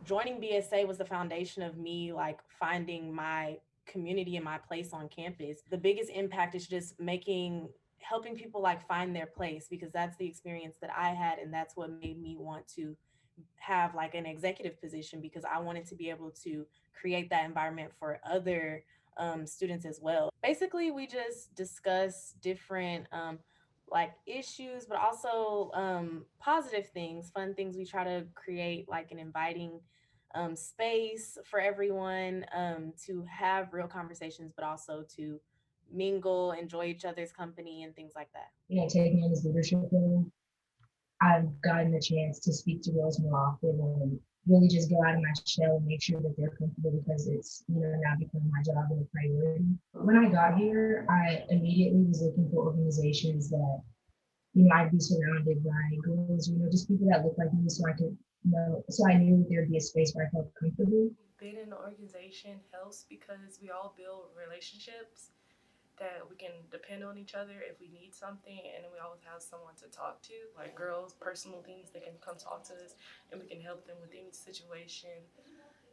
joining BSA was the foundation of me like finding my community and my place on campus. The biggest impact is just helping people like find their place, because that's the experience that I had, and that's what made me want to have like an executive position, because I wanted to be able to create that environment for other students as well. Basically, we just discuss different like issues, but also positive things, fun things. We try to create like an inviting space for everyone to have real conversations, but also to mingle, enjoy each other's company, and things like that. Taking on this leadership role, I've gotten the chance to speak to girls more often and really just go out of my shell and make sure that they're comfortable because it's, now become my job and a priority. When I got here, I immediately was looking for organizations that, I'd be surrounded by girls, just people that look like me so I could so I knew there'd be a space where I felt comfortable. Being in an organization helps because we all build relationships that we can depend on each other if we need something, and then we always have someone to talk to. Like girls, personal things, they can come talk to us and we can help them with any situation.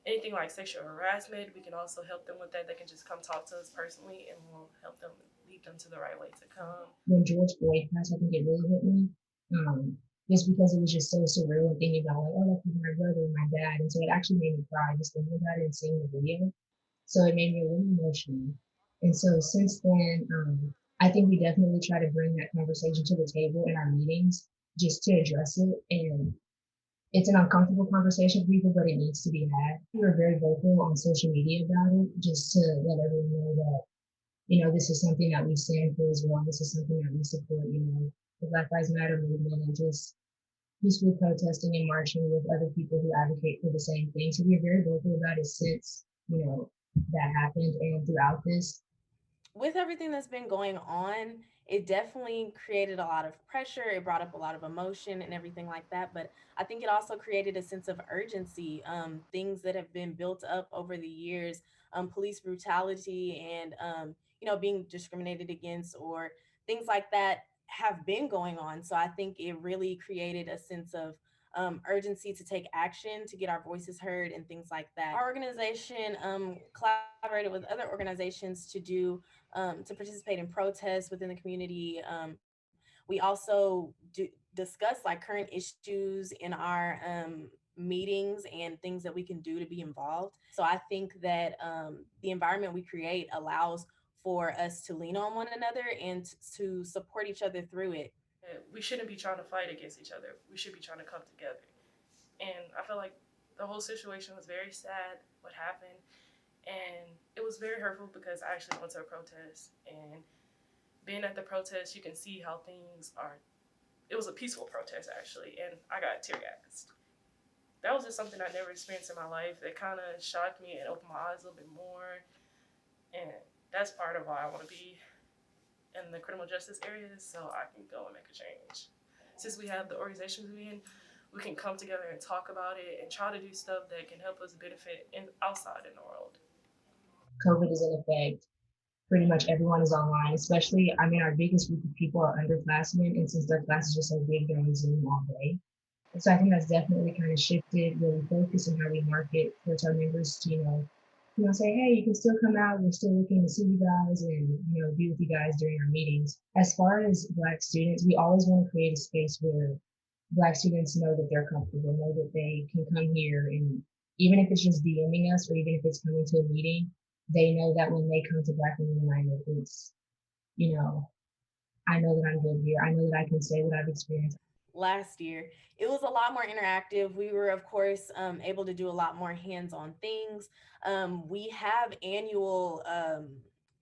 Anything like sexual harassment, we can also help them with that. They can just come talk to us personally and we'll help them lead them to the right way to come. When George Floyd passed, I think it really hit me. Just because it was just so surreal and thinking about like, oh, that was my brother and my dad. And so it actually made me cry just thinking about it and seeing the video. So it made me a little emotional. And so since then, I think we definitely try to bring that conversation to the table in our meetings just to address it. And it's an uncomfortable conversation for people, but it needs to be had. We were very vocal on social media about it just to let everyone know that, this is something that we stand for as well. This is something that we support, the Black Lives Matter movement and just peacefully protesting and marching with other people who advocate for the same thing. So we're very vocal about it since, that happened and throughout this. With everything that's been going on, it definitely created a lot of pressure. It brought up a lot of emotion and everything like that. But I think it also created a sense of urgency. Things that have been built up over the years, police brutality and, being discriminated against, or things like that have been going on. So I think it really created a sense of urgency to take action, to get our voices heard, and things like that. Our organization collaborated with other organizations to participate in protests within the community. We also discuss like current issues in our meetings and things that we can do to be involved. So I think that the environment we create allows for us to lean on one another and to support each other through it. We shouldn't be trying to fight against each other. We should be trying to come together. And I feel like the whole situation was very sad, what happened. And it was very hurtful because I actually went to a protest. And being at the protest, you can see how things are. It was a peaceful protest, actually. And I got tear gassed. That was just something I never experienced in my life. It kind of shocked me and opened my eyes a little bit more. And that's part of why I want to be in the criminal justice areas so I can go and make a change. Since we have the organizations we're in, we can come together and talk about it and try to do stuff that can help us benefit outside in the world. COVID is in effect. Pretty much everyone is online, especially, our biggest group of people are underclassmen. And since their classes are so big, they're on Zoom all day. And so I think that's definitely kind of shifted where we focus on how we market towards our members to, say, hey, you can still come out. We're still looking to see you guys and, be with you guys during our meetings. As far as Black students, we always want to create a space where Black students know that they're comfortable, know that they can come here. And even if it's just DMing us or even if it's coming to a meeting, they know that when they come to Blackroom United, it's, you know, I know that I'm good here. I know that I can say what I've experienced. Last year, it was a lot more interactive. We were, of course, able to do a lot more hands on things. We have annual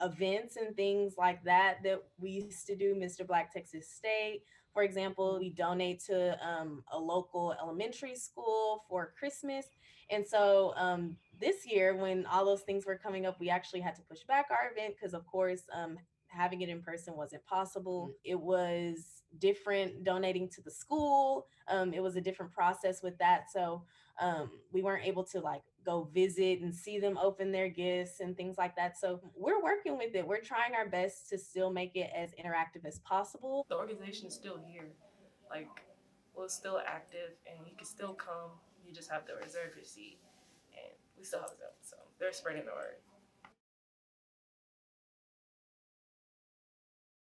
events and things like that we used to do. Mr. Black Texas State, for example, we donate to a local elementary school for Christmas. And so this year, when all those things were coming up, we actually had to push back our event because, of course, having it in person wasn't possible. It was different donating to the school. It was a different process with that. So we weren't able to like go visit and see them open their gifts and things like that. So we're working with it. We're trying our best to still make it as interactive as possible. The organization is still here. Like, was still active, and you can still come. You just have to reserve your seat, and we still have Zoom. So they're spreading the word.